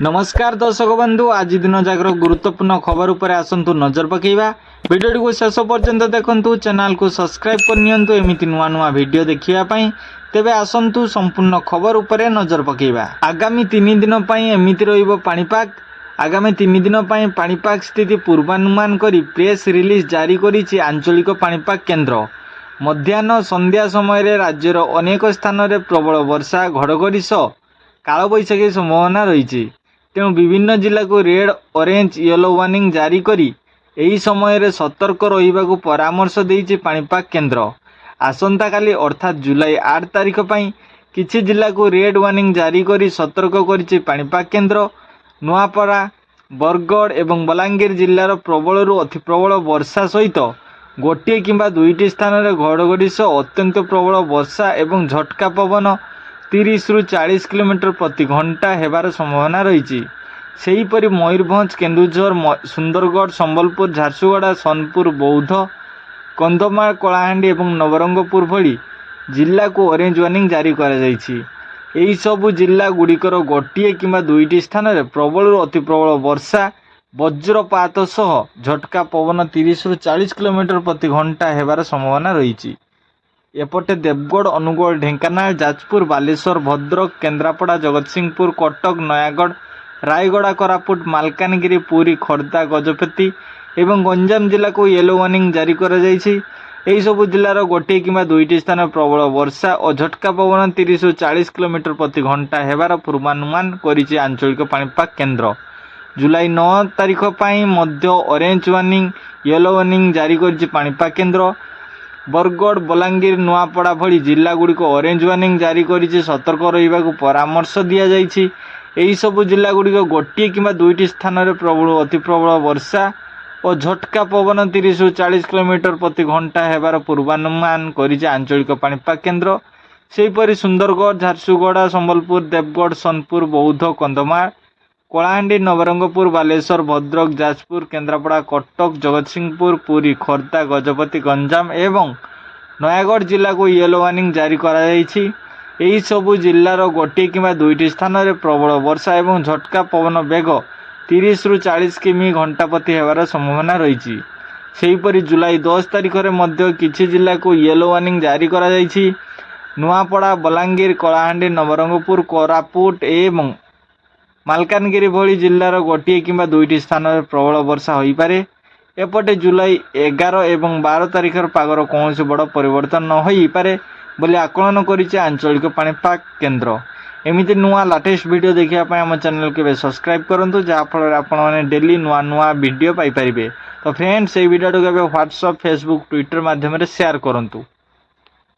नमस्कार दर्शक बंधु, आज दिन जाकर गुरुत्वपूर्ण खबर उपर आसतु नजर पकेबा। वीडियो को शेष पर्यंत देखंतु, चैनल को सब्सक्राइब करनियंतु एमिति नुआ नुआ वीडियो देखिया पई। तेबे आसतु संपूर्ण खबर उपरे नजर पकेबा। आगामी 3 दिन पई एमिति रहिबो पाणीपाग। आगामी 3 दिन पई पाणीपाग स्थिति पूर्वानुमान करी प्रेस रिलीज जारी करिछि आंचलिक पाणीपाग केन्द्र। मध्याह्न संध्या समय रे राज्यर अनेक स्थान रे प्रबल वर्षा घड़घड़ी सह कालबैशाखी संभावना रही। तेणु विभिन्न जिला को रेड ऑरेंज येलो वार्निंग जारी करी एही समय रे सतर्क रहिबाकु परामर्श देइछि पाणीपाग केन्द्र। आसंता काली अर्थात जुलाई 8 तारिख पई किछि जिला को रेड वार्निंग जारी करी सतर्क करिछि पाणीपाग केन्द्र। नुआपड़ा, बरगढ़ एवं बलांगीर जिल्लार प्रबल अति प्रबल वर्षा सहित गोटे किंबा दुईटी स्थान रे घड़घड़ी सह अत्यंत प्रबल वर्षा एवं झटका पवन 30 रु 40 किलोमीटर प्रति घंटा हेबार संभावना रही। सेहीपरि मयूरभंज, केन्दुझर, सुंदरगढ़, संबलपुर, झारसुगुड़ा, सोनपुर, बौद्ध, कंधमाल, कलाहांडी एवं नवरंगपुर भली जिला को ऑरेंज वार्निंग जारी करा जायछि। एही सबु जिला गुड़िकर गोटे किंबा दुईटी स्थान रे प्रबल अति प्रबल वर्षा वज्रपात सह झटका पवन 30 रु 40 किलोमीटर प्रति घंटा हेबार संभावना रही। एपटे देवगढ़, अनुगुल, ढेंकानाल, जाजपुर, बालेश्वर, भद्रक, केन्द्रापड़ा, जगतसिंहपुर, कटक, नयागढ़, रायगड़ा, कोरापुट, मालकानगिरी, पुरी, खोर्धा, गजपति एवं गंजाम जिला को येलो वार्निंग जारी करा जायछि। एही सब जिलार गोटे किंबा दुईटी स्थान प्रबल वर्षा और झटका पवन 30 रु 40 किलोमीटर प्रति घंटा हेबार पूर्वानुमान करिछि आंचलिक पाणीपाग केन्द्र। जुलाई 9 तारिख पई मध्य ऑरेंज वार्निंग, येलो वार्निंग जारी करिछि पाणीपाग केन्द्र। बरगढ़, बलांगीर, नुआपड़ा भली जिला गुड़िक ऑरेंज वार्निंग जारी करिछि सतर्क रहिबाकु परामर्श दिया जायछि। एही सब जिला गुड़िक गोटे किंबा दुईटी स्थान रे प्रबल अति प्रबल वर्षा और झटका पवन 30 रु 40 किलोमीटर प्रति घंटा हेबार पूर्वानुमान करिछि आंचलिक पाणीपाग केन्द्र। सेहीपरि सुंदरगढ़, झारसुगुड़ा, संबलपुर, देवगढ़, सोनपुर, बौद्ध, कंधमाल, कलाहांडी, नवरंगपुर, बालेश्वर, भद्रक, जाजपुर, केन्द्रापड़ा, कटक, जगतसिंहपुर, पुरी, खोर्धा, गजपति, गंजाम एवं नयागढ़ जिला को येलो वार्निंग जारी करा जायछि। एही सबु जिल्लार गोटे किंबा दुईटी स्थान रे प्रबल वर्षा एवं झटका पवन बेग 30 रु 40 किमी घंटा प्रति हेबार संभावना रही। सेहीपरि जुलाई 10 तारिख रे मध्य किछि जिला को येलो वार्निंग जारी करा जायछि। नुआपड़ा, बलांगीर, कलाहांडी, नवरंगपुर, कोरापुट एवं मालकानगिरी भली जिल्लार गोटे किंबा दुईटी स्थान रे प्रबल वर्षा होई पारे। एपटे जुलाई 11 एवं 12 तारिखर पागर कौनसी बड़ परिवर्तन न होई पारे बोली आकलन करिछि आंचलिक पाणीपाग केन्द्र। एमिति नुआ लेटेस्ट वीडियो देखिया पय हम चैनल के सब्सक्राइब करंतु, जा फल आपण माने डेली नुआ नुआ वीडियो पाई परिबे। तो फ्रेंड्स, এই ভিডিওটাকে व्हाट्सएप, फेसबुक, ट्विटर माध्यम रे शेयर करंतु।